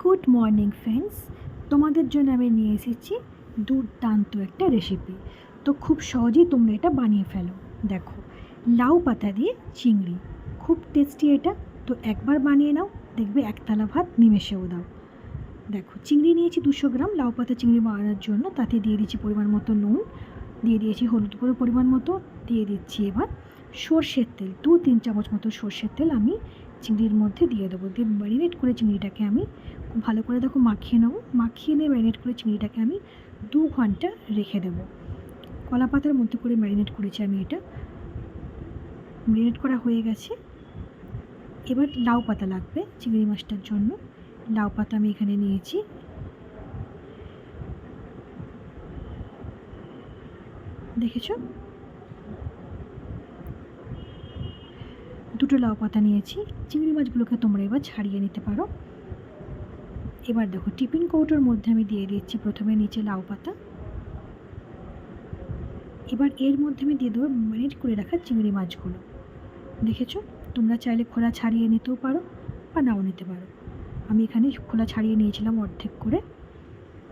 Good morning friends, তোমাদের জন্য আমি নিয়ে এসেছি দুর্দান্ত একটা রেসিপি। তো খুব সহজেই তোমরা এটা বানিয়ে ফেলো। দেখো, লাউ পাতা দিয়ে চিংড়ি, খুব টেস্টি এটা। তো একবার বানিয়ে নাও, দেখবে একতলা ভাত নিমেষেও দাও। দেখো, চিংড়ি নিয়েছি 200 গ্রাম। লাউ পাতা চিংড়ি বানানোর জন্য তাতে দিয়ে দিচ্ছি পরিমাণ মতো নুন, দিয়ে দিয়েছি হলুদ গুঁড়ো পরিমাণ মতো, দিয়ে দিচ্ছি এবার সর্ষের তেল, 2-3 চামচ মতো সর্ষের তেল আমি চিংড়ির মধ্যে দিয়ে দেবো। দিয়ে ম্যারিনেট করে চিংড়িটাকে আমি খুব ভালো করে দেখো মাখিয়ে নেবো। মাখিয়ে নিয়ে ম্যারিনেট করে চিংড়িটাকে আমি 2 ঘন্টা রেখে দেবো। কলা পাতার মধ্যে করে ম্যারিনেট করেছি আমি। এটা ম্যারিনেট করা হয়ে গেছে। এবার লাউ পাতা লাগবে চিংড়ি মাছটার জন্য। লাউ পাতা আমি এখানে নিয়েছি। দেখেছো, 2টো লাউ পাতা নিয়েছি। চিংড়ি মাছগুলোকে তোমরা এবার ছাড়িয়ে নিতে পারো। এবার দেখো, টিফিন কৌটোর মধ্যে আমি দিয়ে দিচ্ছি প্রথমে নিচে লাউ পাতা। এবার এর মধ্যে আমি দিয়ে দেবো ম্যারিনেট করে রাখা চিংড়ি মাছগুলো। দেখেছো, তোমরা চাইলে খোলা ছাড়িয়ে নিতেও পারো বা নাও নিতে পারো। আমি এখানে খোলা ছাড়িয়ে নিয়েছিলাম অর্ধেক করে।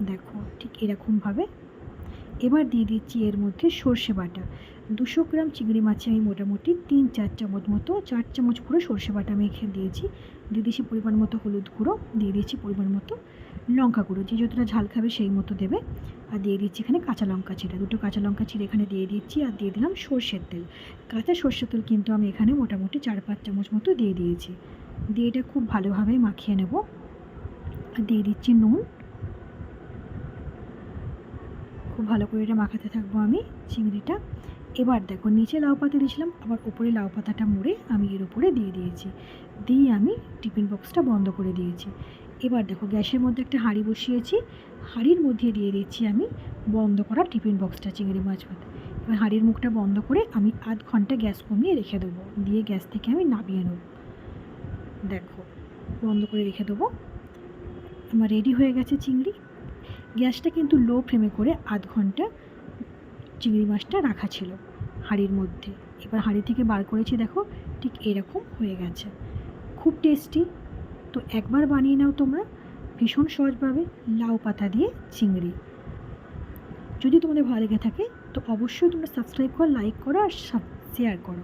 দেখো, ঠিক এরকমভাবে। এবার দিয়ে দিচ্ছি এর মধ্যে সর্ষে বাটা। 200 গ্রাম চিংড়ি মাছে আমি মোটামুটি 3-4 চামচ মতো, 4 চামচ পুরো সর্ষে বাটা আমি এখানে দিয়েছি। দিয়ে দিয়েছি পরিমাণ মতো হলুদ গুঁড়ো, দিয়ে দিয়েছি পরিমাণ মতো লঙ্কা গুঁড়ো, যে যতটা ঝাল খাবে সেই মতো দেবে। আর দিয়ে দিচ্ছি এখানে কাঁচা লঙ্কা চিড়া, 2টো কাঁচা লঙ্কা চিড়ে এখানে দিয়ে দিচ্ছি। আর দিয়ে দিলাম সর্ষের তেল। কাঁচা সর্ষের তেল কিন্তু আমি এখানে মোটামুটি 4-5 চামচ মতো দিয়ে দিয়েছি। দিয়ে এটা খুব ভালোভাবে মাখিয়ে নেব। আর দিয়ে দিচ্ছি নুন। খুব ভালো করে এটা মাখাতে থাকবো আমি চিংড়িটা। এবার দেখো, নিচে লাউ পাতা দিয়েছিলাম, আবার উপরে লাউ পাতাটা মুড়ে আমি এর উপরে দিয়ে দিয়েছি। দিয়ে আমি টিফিন বক্সটা বন্ধ করে দিয়েছি। এবার দেখো, গ্যাসের মধ্যে একটা হাঁড়ি বসিয়েছি। হাঁড়ির মধ্যে দিয়ে দিচ্ছি আমি বন্ধ করা টিফিন বক্সটা, চিংড়ি মাছ ভাত। এবার হাঁড়ির মুখটা বন্ধ করে আমি আধ ঘন্টা গ্যাস কমিয়ে রেখে দেবো। দিয়ে গ্যাস থেকে আমি নামিয়ে নেব। দেখো, বন্ধ করে রেখে দেবো। আমার রেডি হয়ে গেছে চিংড়ি। গ্যাসটা কিন্তু লো ফ্লেমে করে আধ ঘন্টা চিংড়ি মাছটা রাখা ছিল হাঁড়ির মধ্যে। এবার হাঁড়ি থেকে বার করেছি, দেখো ঠিক এরকম হয়ে গেছে। খুব টেস্টি। তো একবার বানিয়ে নাও তোমরা, ভীষণ সহজভাবে লাউ পাতা দিয়ে চিংড়ি। যদি তোমাদের ভালো লেগে থাকে তো অবশ্যই তোমরা সাবস্ক্রাইব করো, লাইক করো আর শেয়ার করো।